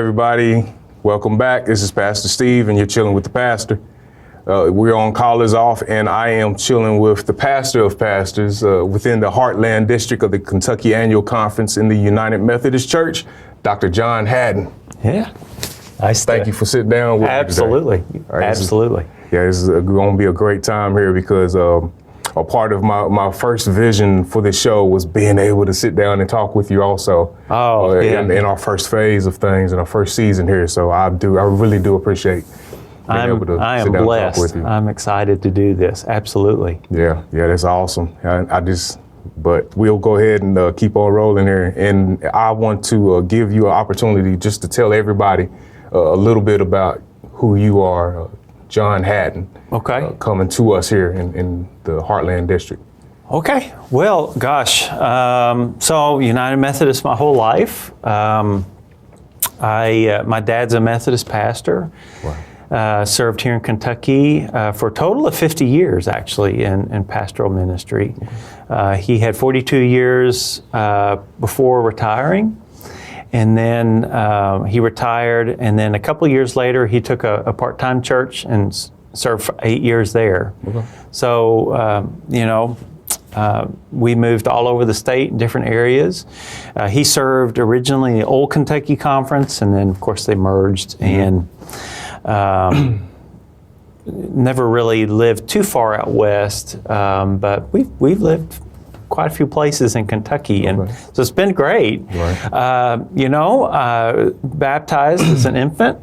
everybody? Welcome back. This is Pastor Steve, and you're chilling with the pastor. We're on Callers Off, and I am chilling with the pastor of pastors within the Heartland district of the Kentucky Annual Conference in the United Methodist Church, Dr. John Hatton. Yeah. Nice. Thank you for sitting down with Absolutely. me today. Right, Absolutely. This is going to be a great time here because a part of my first vision for this show was being able to sit down and talk with you also. In our first phase of things, in our first season here. So I really do appreciate being able to sit down and talk with you. I'm excited to do this. Absolutely. Yeah, that's awesome. But we'll go ahead and keep on rolling here. And I want to give you an opportunity just to tell everybody a little bit about who you are, John Hatton. Okay. Coming to us here in the Heartland district. Okay. Well, gosh. So United Methodist my whole life. My dad's a Methodist pastor. Wow. Served here in Kentucky for a total of 50 years, actually, in pastoral ministry. He had 42 years before retiring, and then he retired, and then a couple of years later, he took a part-time church and served for 8 years there. Okay. So, we moved all over the state in different areas. He served originally in the Old Kentucky Conference, and then, of course, they merged, and never really lived too far out west, but we've lived quite a few places in Kentucky, and so it's been great. Right. Baptized as an infant.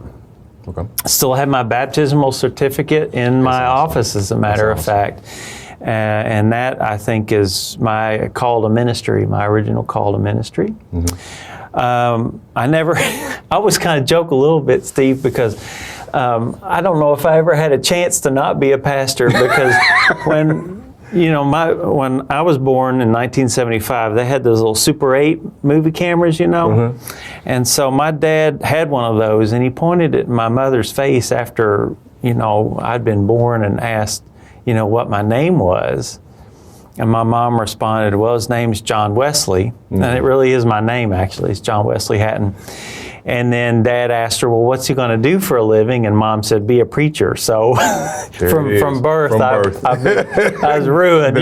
Okay. Still have my baptismal certificate in my office, as a matter of fact. And that, I think, is my call to ministry, my original call to ministry. Mm-hmm. I always kind of joke a little bit, Steve, because I don't know if I ever had a chance to not be a pastor, because when I was born in 1975, they had those little Super 8 movie cameras, mm-hmm. And so my dad had one of those, and he pointed at my mother's face after, I'd been born, and asked, what my name was. And my mom responded, well, his name's John Wesley. Mm-hmm. And it really is my name, actually. It's John Wesley Hatton. And then Dad asked her, well, what's he going to do for a living? And Mom said, be a preacher. So from birth, I was ruined,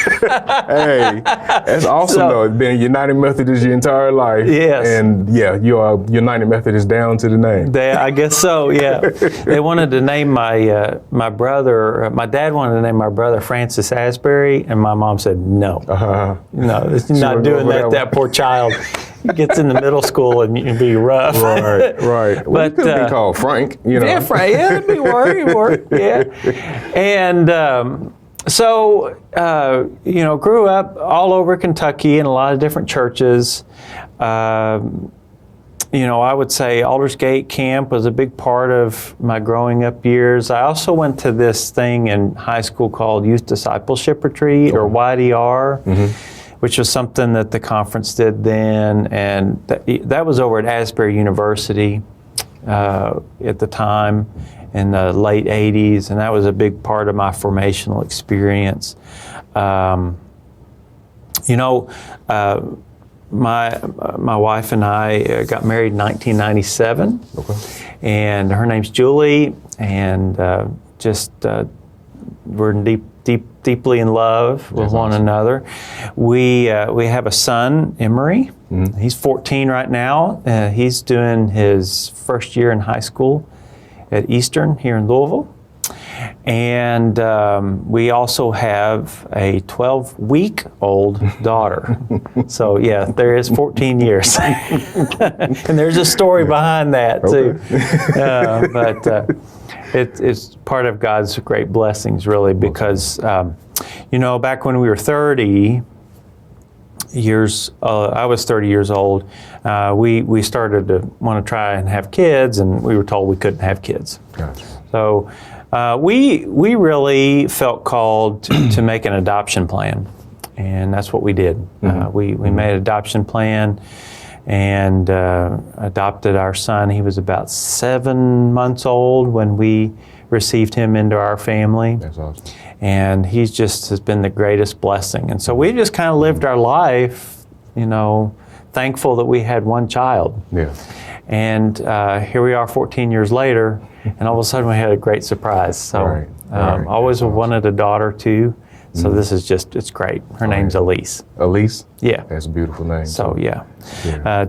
Hey, that's awesome, though. Being United Methodist your entire life. Yes. And you are United Methodist down to the name. I guess so, yeah. They wanted to name my brother, my dad wanted to name my brother Francis Asbury, and my mom said, no. No, it's not doing that poor child. Gets into middle school and you can be rough. Right. Well, but, could be called Frank, Yeah, Frank, yeah, it'd be work, yeah. And grew up all over Kentucky in a lot of different churches. I would say Aldersgate Camp was a big part of my growing up years. I also went to this thing in high school called Youth Discipleship Retreat, or YDR. Mm-hmm. Which was something that the conference did then, and that was over at Asbury University at the time in the late 80s, and that was a big part of my formational experience. My wife and I got married in 1997, and her name's Julie, and we're deeply in love with one another. We have a son, Emery. Mm-hmm. He's 14 right now. He's doing his first year in high school at Eastern here in Louisville. And we also have a 12-week-old daughter. So yeah, there is 14 years. And there's a story behind that too. It's part of God's great blessings, really, because, back when we were 30 years, I was 30 years old, we started to want to try and have kids, and we were told we couldn't have kids. Gotcha. So we really felt called to make an adoption plan, and that's what we did. Mm-hmm. We made an adoption plan and adopted our son. He was about 7 months old when we received him into our family. That's awesome. And he just has been the greatest blessing. And so we just kind of lived our life, thankful that we had one child. Yeah. And here we are 14 years later, and all of a sudden we had a great surprise. So always wanted a daughter too. So this is it's great. Her name's Elise. Elise? Yeah. That's a beautiful name. So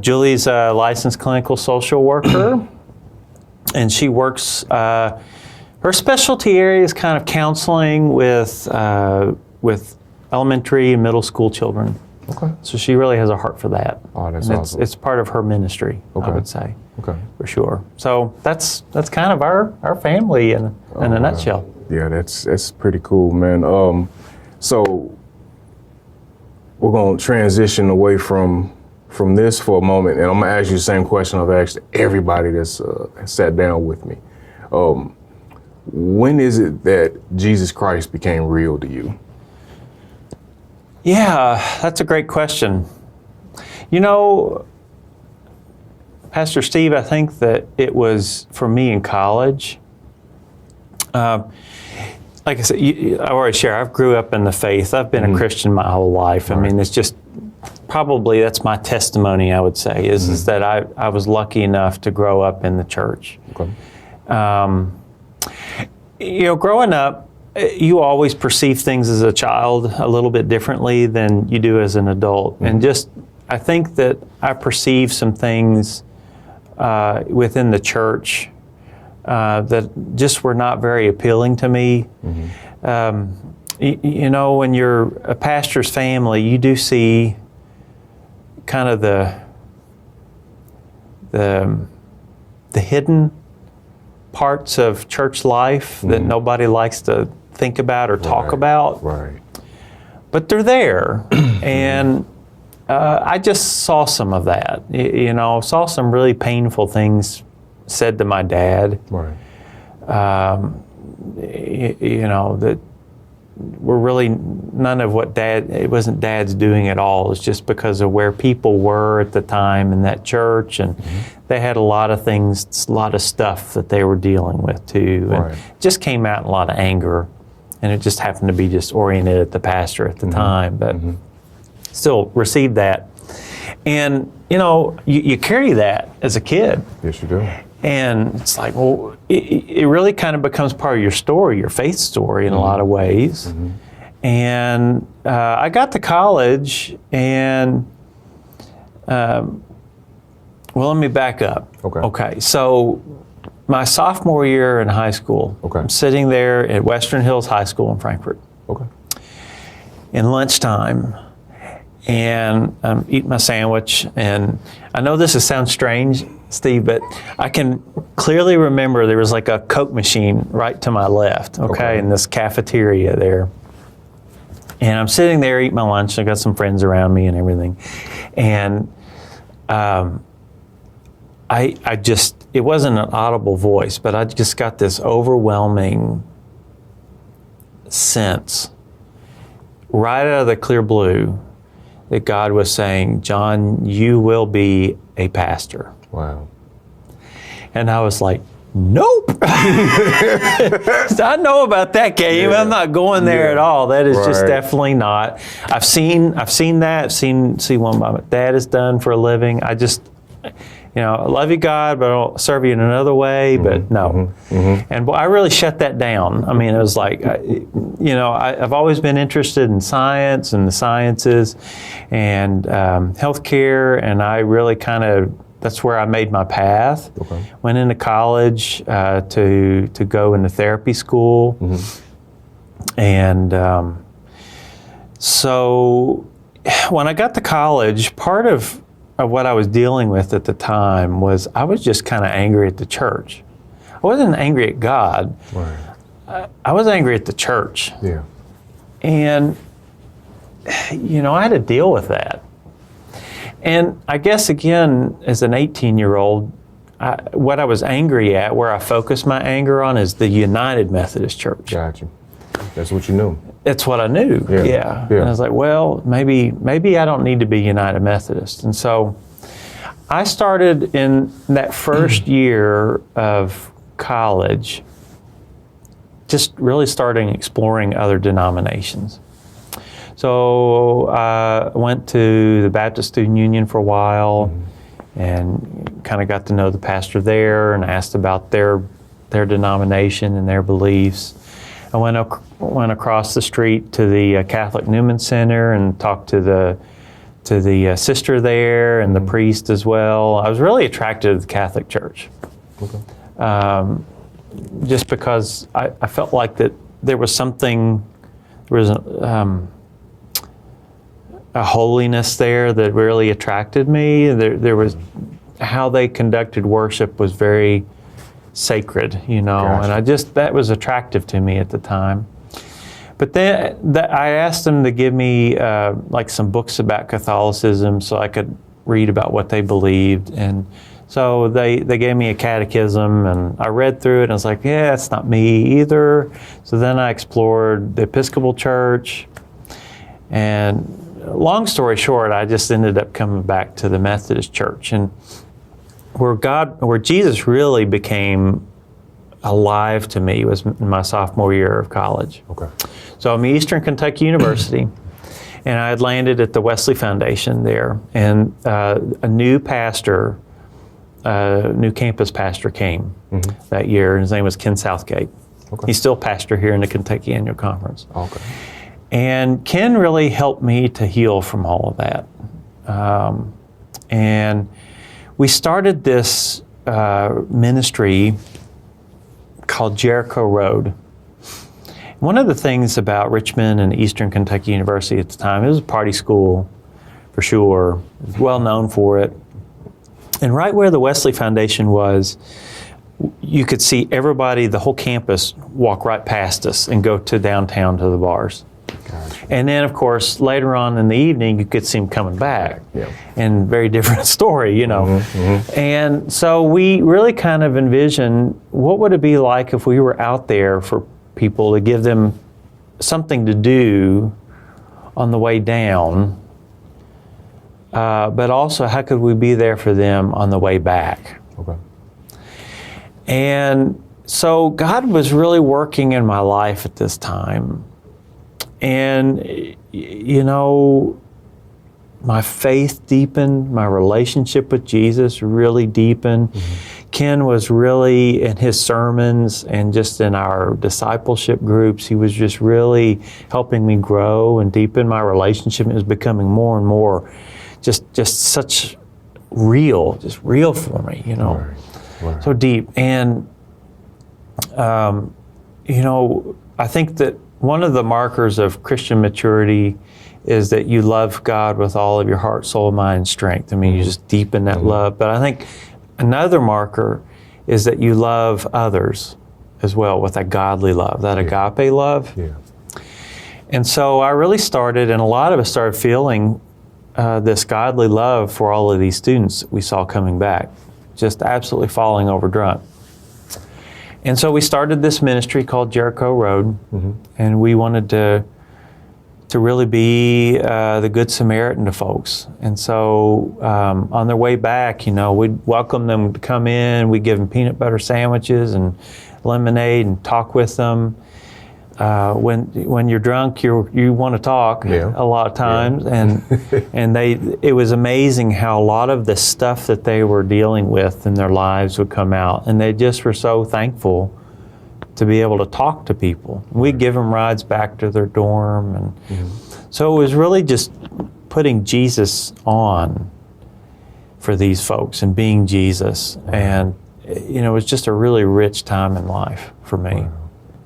Julie's a licensed clinical social worker, and she works, her specialty area is kind of counseling with elementary and middle school children. Okay. So she really has a heart for that. Oh, that's and awesome. It's part of her ministry, I would say. Okay. For sure. So that's kind of our family in a nutshell. Yeah, that's pretty cool, man. So we're gonna transition away from this for a moment, and I'm gonna ask you the same question I've asked everybody that's sat down with me. When is it that Jesus Christ became real to you? Yeah, that's a great question. You know, Pastor Steve, I think that it was for me in college. Like I said, I already share, I grew up in the faith. I've been a Christian my whole life. I mean, it's just, probably that's my testimony, I would say, is that I was lucky enough to grow up in the church. Okay. You know, growing up, you always perceive things as a child a little bit differently than you do as an adult. And just, I think that I perceive some things within the church that just were not very appealing to me. You know, when you're a pastor's family, you do see kind of the hidden parts of church life that nobody likes to think about or talk about. Right. But they're there. And I just saw some of that. You know, saw some really painful things said to my dad. Right. You know, that were really none of what it wasn't Dad's doing at all. It's just because of where people were at the time in that church, and they had a lot of things, a lot of stuff that they were dealing with too. And it just came out in a lot of anger, and it just happened to be just oriented at the pastor at the time, but still received that. And, you know, you carry that as a kid. Yes, you do. And it's like, well, it really kind of becomes part of your story, your faith story in a lot of ways. And I got to college, and, well, let me back up. Okay, so my sophomore year in high school, I'm sitting there at Western Hills High School in Frankfort. In lunchtime, and I'm eating my sandwich, and I know this sounds strange, Steve, but I can clearly remember there was like a Coke machine right to my left, in this cafeteria there. And I'm sitting there eating my lunch. I got some friends around me and everything. And I just, it wasn't an audible voice, but I just got this overwhelming sense right out of the clear blue that God was saying, John, you will be a pastor. Wow. And I was like, nope. I know about that game. I'm not going there at all. That is just definitely not. I've seen that. See what my dad has done for a living. I just, you know, I love you, God, but I'll serve you in another way. But no. And I really shut that down. I mean, it was like, you know, I've always been interested in science and the sciences and healthcare, and I really kind of, that's where I made my path. Went into college to go into therapy school. And so when I got to college, part of what I was dealing with at the time was I was just kind of angry at the church. I wasn't angry at God. I was angry at the church. And, you know, I had to deal with that. And I guess, again, as an 18-year-old, what I was angry at, where I focused my anger on, is the United Methodist Church. Gotcha. That's what you knew. That's what I knew, yeah. And I was like, well, maybe I don't need to be United Methodist. And so I started in that first year of college, just really starting exploring other denominations. So I went to the Baptist Student Union for a while and kind of got to know the pastor there and asked about their denomination and their beliefs. I went across the street to the Catholic Newman Center and talked to the sister there and the priest as well. I was really attracted to the Catholic Church. Okay. Just because I felt like that there was something, there was a holiness there that really attracted me. There was, how they conducted worship was very sacred, you know, gotcha. And that was attractive to me at the time. But then I asked them to give me like some books about Catholicism so I could read about what they believed. And so they gave me a catechism and I read through it and I was like, yeah, that's not me either. So then I explored the Episcopal Church. And long story short, I just ended up coming back to the Methodist Church. And where Jesus really became alive to me was in my sophomore year of college. Okay. So I'm at Eastern Kentucky University, and I had landed at the Wesley Foundation there, and a new pastor, new campus pastor came that year, and his name was Ken Southgate. Okay. He's still pastor here in the Kentucky Annual Conference. Okay. And Ken really helped me to heal from all of that. And we started this ministry called Jericho Road. One of the things about Richmond and Eastern Kentucky University at the time, it was a party school for sure, it was well known for it. And right where the Wesley Foundation was, you could see everybody, the whole campus, walk right past us and go to downtown to the bars. Gotcha. And then, of course, later on in the evening, you could see them coming back. Yeah. And very different story, you know. And so we really kind of envisioned, what would it be like if we were out there for people to give them something to do on the way down, but also how could we be there for them on the way back? Okay. And so God was really working in my life at this time. And, you know, my faith deepened, my relationship with Jesus really deepened. Ken was really, in his sermons and just in our discipleship groups, he was just really helping me grow and deepen my relationship. It was becoming more and more just such real for me, you know, right. So deep. And, you know, I think that one of the markers of Christian maturity is that you love God with all of your heart, soul, mind, and strength. I mean, you just deepen that love. But I think another marker is that you love others as well with that godly love, that agape love. Yeah. And so I really started, and a lot of us started feeling this godly love for all of these students we saw coming back, just absolutely falling over drunk. And so we started this ministry called Jericho Road, and we wanted to really be the Good Samaritan to folks. And so on their way back, you know, we'd welcome them to come in, we'd give them peanut butter sandwiches and lemonade and talk with them. When you're drunk, you want to talk a lot of times, and it was amazing how a lot of the stuff that they were dealing with in their lives would come out, and they just were so thankful to be able to talk to people. We'd give them rides back to their dorm, and so it was really just putting Jesus on for these folks and being Jesus, and you know, it was just a really rich time in life for me.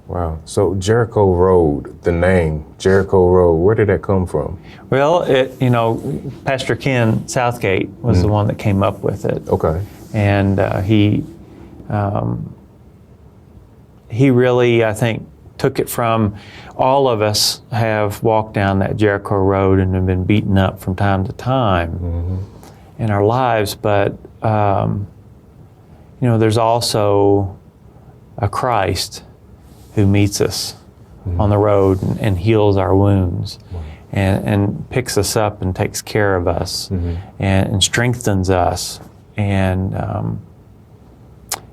Wow. So Jericho Road, the name Jericho Road, where did that come from? Well, you know, Pastor Ken Southgate was the one that came up with it. Okay. And he really, I think, took it from, all of us have walked down that Jericho Road and have been beaten up from time to time in our lives, but you know, there's also a Christ who meets us on the road and heals our wounds and picks us up and takes care of us and strengthens us and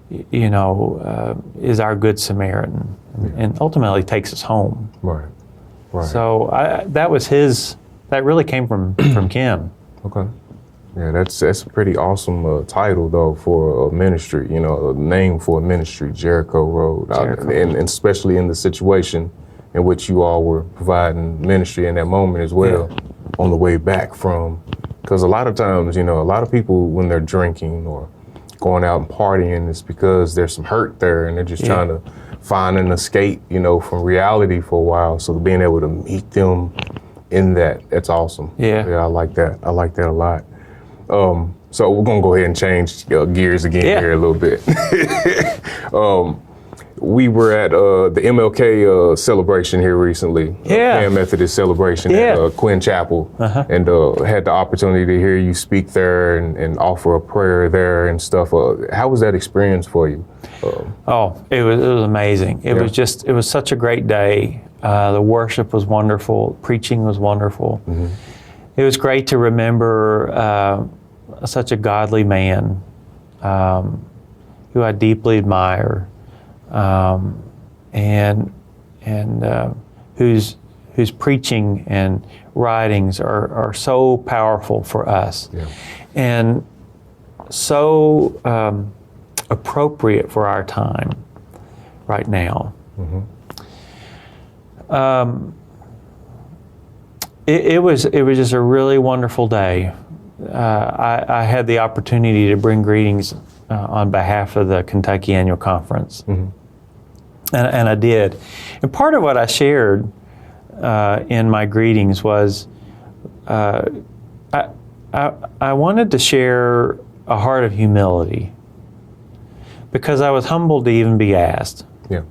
you know, is our Good Samaritan and ultimately takes us home. Right. Right. So that really came from Ken. Okay. Yeah, that's a pretty awesome title though for a ministry. You know, a name for a ministry, Jericho Road, and especially in the situation in which you all were providing ministry in that moment as well, on the way back from. Because a lot of times, you know, a lot of people when they're drinking or going out and partying, it's because there's some hurt there, and they're just trying to find an escape, you know, from reality for a while. So being able to meet them in that's awesome. Yeah, I like that. I like that a lot. So we're gonna go ahead and change gears again here a little bit. We were at the MLK celebration here recently, Methodist celebration at Quinn Chappell, and had the opportunity to hear you speak there and offer a prayer there and stuff. How was that experience for you? It was amazing. It was such a great day. The worship was wonderful. Preaching was wonderful. Mm-hmm. It was great to remember such a godly man who I deeply admire, and whose preaching and writings are so powerful for us, and so appropriate for our time right now. Mm-hmm. It was just a really wonderful day. I had the opportunity to bring greetings on behalf of the Kentucky Annual Conference, and I did. And part of what I shared in my greetings was I wanted to share a heart of humility, because I was humbled to even be asked. Yeah.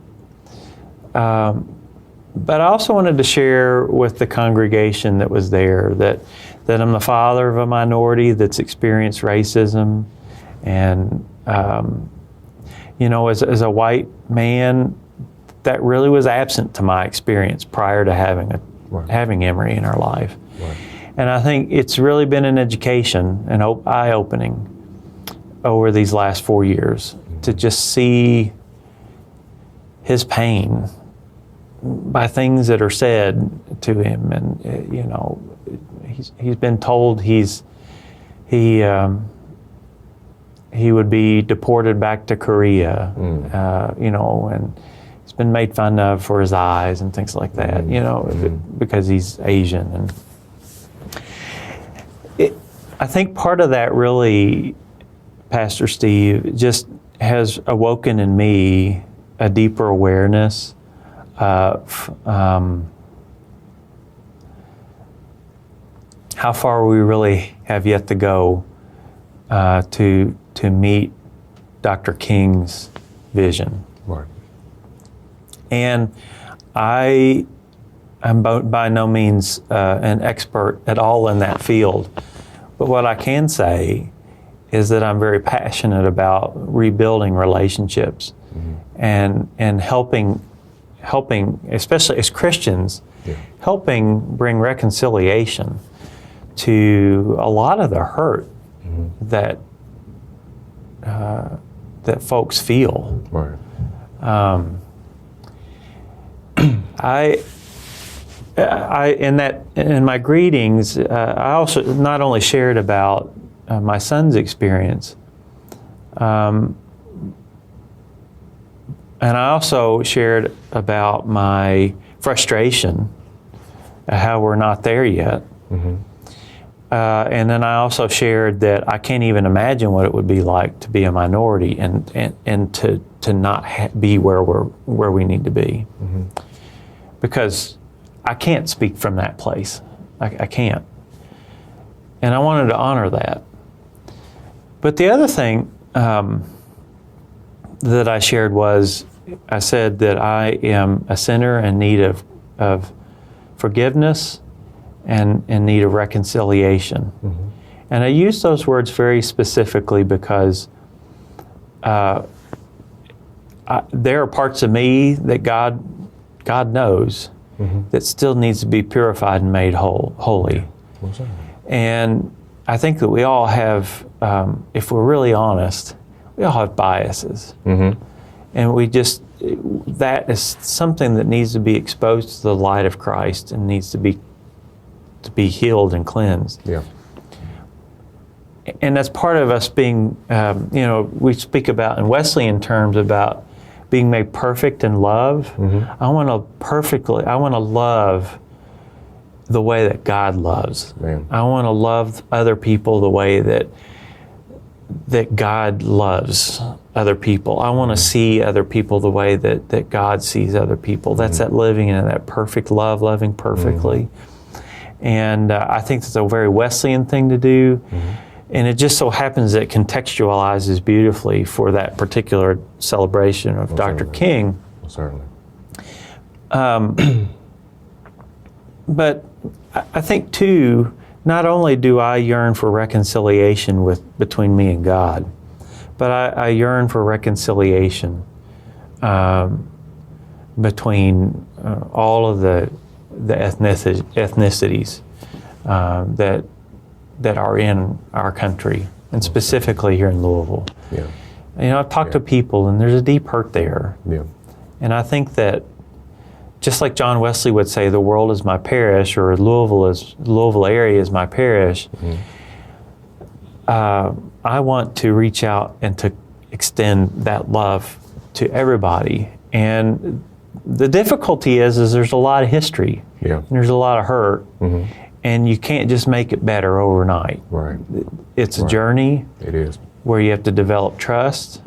But I also wanted to share with the congregation that was there that I'm the father of a minority that's experienced racism, and you know, as a white man, that really was absent to my experience prior to having Emory in our life. Right. And I think it's really been an education and eye-opening over these last 4 years to just see his pain by things that are said to him, and you know, he's been told he would be deported back to Korea, you know, and he's been made fun of for his eyes and things like that, you know, because he's Asian. And I think part of that really, Pastor Steve, just has awoken in me a deeper awareness of how far we really have yet to go to meet Dr. King's vision. Right. And I am by no means an expert at all in that field, but what I can say is that I'm very passionate about rebuilding relationships and helping, especially as Christians, helping bring reconciliation to a lot of the hurt that folks feel. Right. In my greetings, I also not only shared about my son's experience, and I also shared about my frustration at how we're not there yet. And then I also shared that I can't even imagine what it would be like to be a minority and to not be where we need to be. Because I can't speak from that place. I can't. And I wanted to honor that. But the other thing that I shared was, I said that I am a sinner in need of forgiveness and in need of reconciliation. And I use those words very specifically because there are parts of me that God knows that still needs to be purified and made holy. And I think that we all have, if we're really honest, we all have biases. And we just that is something that needs to be exposed to the light of Christ and needs to be healed and cleansed. Yeah. And that's part of us being, we speak about in Wesleyan terms about being made perfect in love. Mm-hmm. I want to love the way that God loves. Man. I want to love other people the way that God loves other people. I want to see other people the way that God sees other people. That's that living in that perfect love, loving perfectly. And I think that's a very Wesleyan thing to do. And it just so happens that it contextualizes beautifully for that particular celebration of Dr. King. Certainly. But I think too, not only do I yearn for reconciliation between me and God, but I yearn for reconciliation between all of the ethnicities that are in our country, and specifically here in Louisville. Yeah. I've talked to people, and there's a deep hurt there. Yeah. And I think that, just like John Wesley would say, the world is my parish, or Louisville area is my parish. I want to reach out and to extend that love to everybody. And the difficulty is there's a lot of history. Yeah. And there's a lot of hurt. And you can't just make it better overnight. Right. It's a journey. It is. Where you have to develop trust.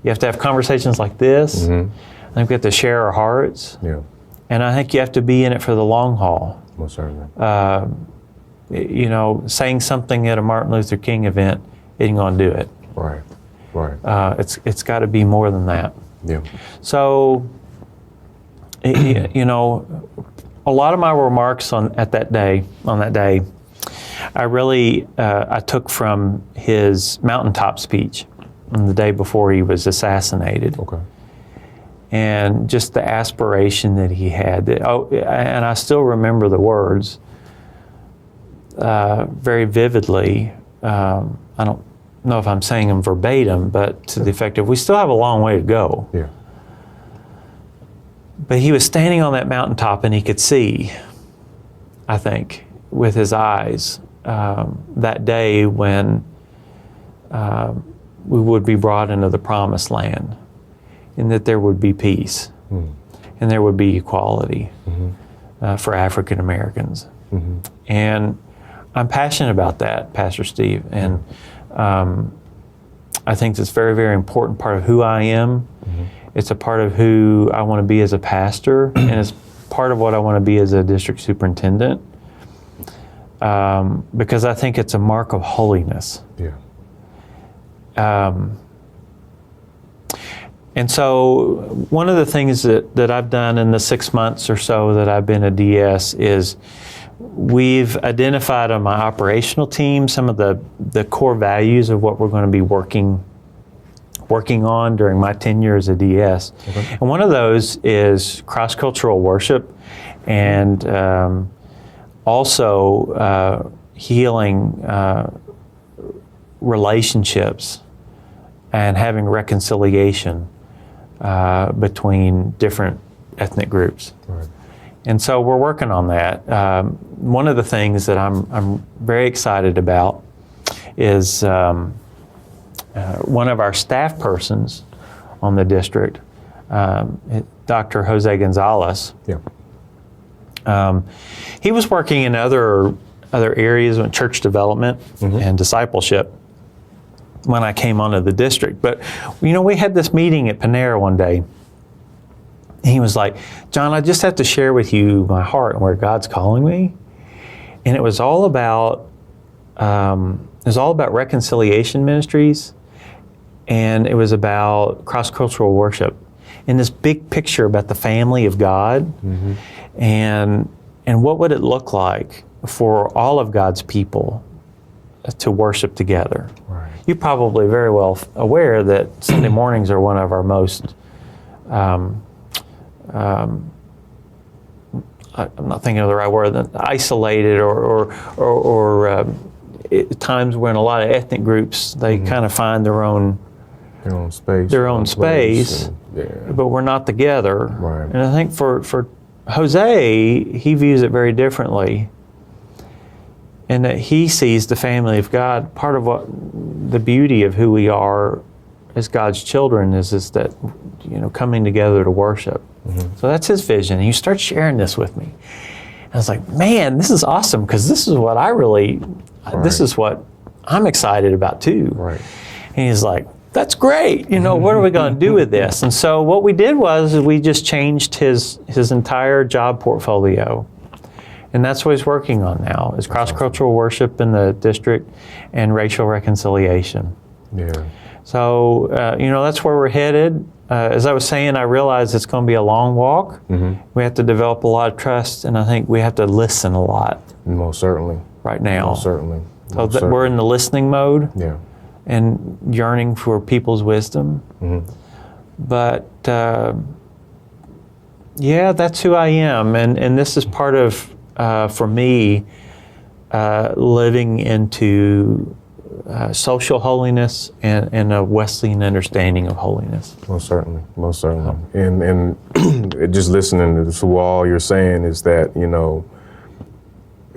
You have to have conversations like this. I think we have to share our hearts. Yeah. And I think you have to be in it for the long haul. Most certainly. Saying something at a Martin Luther King event isn't going to do it. Right. Right. It's got to be more than that. Yeah. So, a lot of my remarks on that day, I really I took from his mountaintop speech on the day before he was assassinated. Okay. And just the aspiration that he had. And I still remember the words very vividly. I don't know if I'm saying them verbatim, but to the effect of, we still have a long way to go. Yeah. But he was standing on that mountaintop and he could see, I think, with his eyes, that day when we would be brought into the promised land, and that there would be peace, and there would be equality for African Americans. And I'm passionate about that, Pastor Steve, and I think it's a very, very important part of who I am. It's a part of who I want to be as a pastor, and it's part of what I want to be as a district superintendent, because I think it's a mark of holiness. Yeah. And so one of the things that I've done in the 6 months or so that I've been a DS is we've identified on my operational team some of the core values of what we're going to be working on during my tenure as a DS. Okay. And one of those is cross-cultural worship, and also healing relationships and having reconciliation between different ethnic groups. Right. And so we're working on that. One of the things that I'm very excited about is one of our staff persons on the district, Dr. Jose Gonzalez. Yeah. He was working in other areas in church development and discipleship when I came onto the district. But, we had this meeting at Panera one day. And he was like, John, I just have to share with you my heart and where God's calling me. And it was all about reconciliation ministries, and it was about cross-cultural worship, and this big picture about the family of God, and what would it look like for all of God's people to worship together. Right. You're probably very well aware that Sunday mornings are one of our most I'm not thinking of the right word, isolated or times when a lot of ethnic groups, they kind of find their own their own space, but we're not together. Right. And I think for Jose, he views it very differently, and that he sees the family of God. Part of what the beauty of who we are as God's children is that, coming together to worship. Mm-hmm. So that's his vision. And he starts sharing this with me. And I was like, man, this is awesome, because this is what this is what I'm excited about too. Right. And he's like, that's great. What are we going to do with this? And so what we did was we just changed his entire job portfolio. And that's what he's working on now, is cross-cultural worship in the district and racial reconciliation. Yeah. So, that's where we're headed. As I was saying, I realize it's going to be a long walk. Mm-hmm. We have to develop a lot of trust, and I think we have to listen a lot. Most certainly. Right now. Most certainly. So we're in the listening mode. Yeah. And yearning for people's wisdom. Mm-hmm. But, that's who I am. And this is part of, for me, living into social holiness and a Wesleyan understanding of holiness. Most certainly. And just listening to all you're saying is that,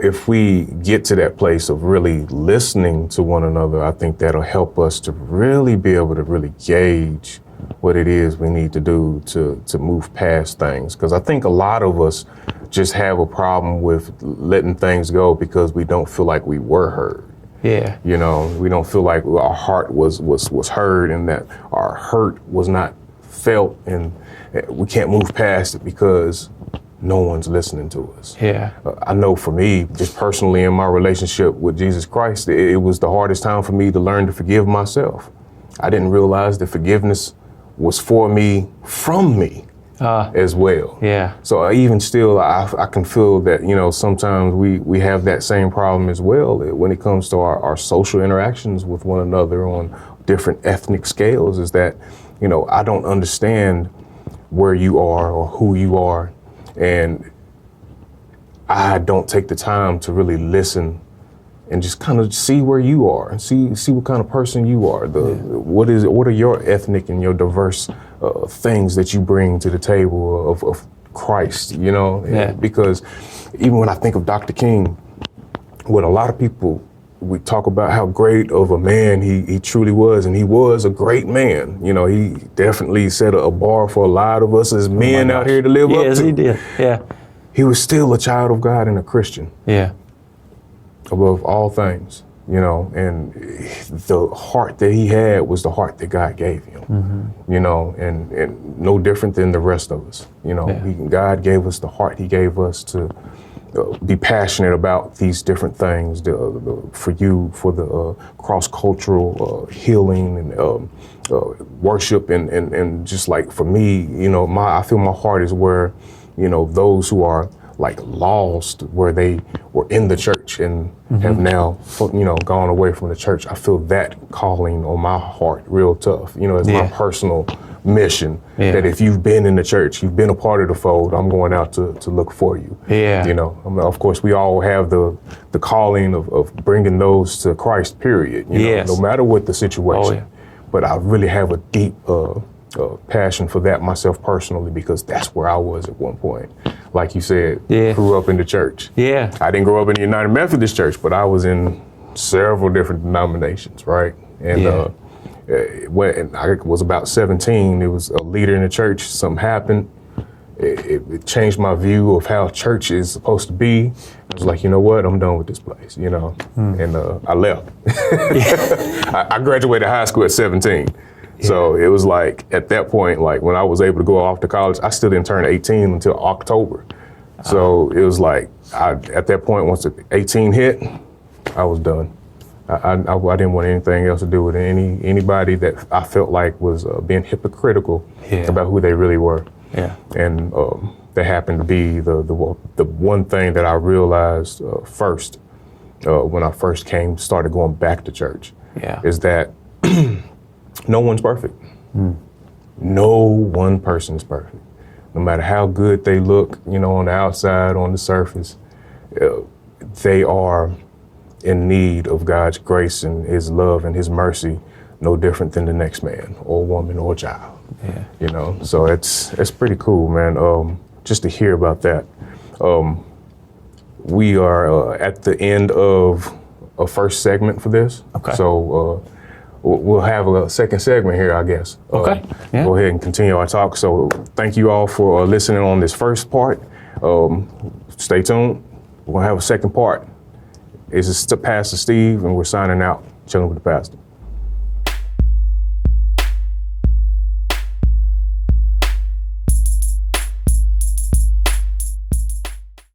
if we get to that place of really listening to one another, I think that'll help us to really be able to really gauge what it is we need to do to move past things. Because I think a lot of us just have a problem with letting things go because we don't feel like we were heard. Yeah. We don't feel like our heart was heard, and that our hurt was not felt, and we can't move past it because no one's listening to us. Yeah. I know for me, just personally in my relationship with Jesus Christ, it was the hardest time for me to learn to forgive myself. I didn't realize that forgiveness was for me, from me as well. Yeah. So even still, I can feel that, sometimes we have that same problem as well when it comes to our social interactions with one another on different ethnic scales, is that, I don't understand where you are or who you are. And I don't take the time to really listen and just kind of see where you are and see what kind of person you are. What are your ethnic and your diverse things that you bring to the table of Christ, Yeah. Because even when I think of Dr. King, what a lot of people, we talk about how great of a man he truly was, and he was a great man. He definitely set a bar for a lot of us as men out here to live up to. Yes, he did. Yeah. He was still a child of God and a Christian. Yeah. Above all things, and the heart that he had was the heart that God gave him. Mm-hmm. And no different than the rest of us. God gave us the heart he gave us to be passionate about these different things, for the cross-cultural healing and worship, and just like for me, I feel my heart is where, those who are like lost, where they were in the church and have now, gone away from the church. I feel that calling on my heart real tough, as my personal mission, that if you've been in the church, you've been a part of the fold, I'm going out to look for you. Yeah. Of course, we all have the calling of bringing those to Christ, period, no matter what the situation. Oh, yeah. But I really have a deep passion for that myself personally, because that's where I was at one point. Like you said, grew up in the church. Yeah. I didn't grow up in the United Methodist Church, but I was in several different denominations, right? And when I was about 17, there was a leader in the church, something happened. It changed my view of how church is supposed to be. I was like, you know what, I'm done with this place, and I left. I graduated high school at 17. So it was like, at that point, like when I was able to go off to college, I still didn't turn 18 until October. So it was like, at that point, once 18 hit, I was done. I didn't want anything else to do with anybody that I felt like was being hypocritical about who they really were. Yeah. And that happened to be the one thing that I realized first when I first started going back to church, is that no one's perfect. No one person is perfect. No matter how good they look, on the outside, on the surface, they are in need of God's grace and his love and his mercy no different than the next man or woman or child. Yeah. You know, so it's pretty cool, man. Just to hear about that. We are at the end of a first segment for this. Okay. So we'll have a second segment here, I guess. Okay. Yeah. Go ahead and continue our talk. So thank you all for listening on this first part. Stay tuned. We're going to have a second part. This is Pastor Steve, and we're signing out. Chilling with the Pastor.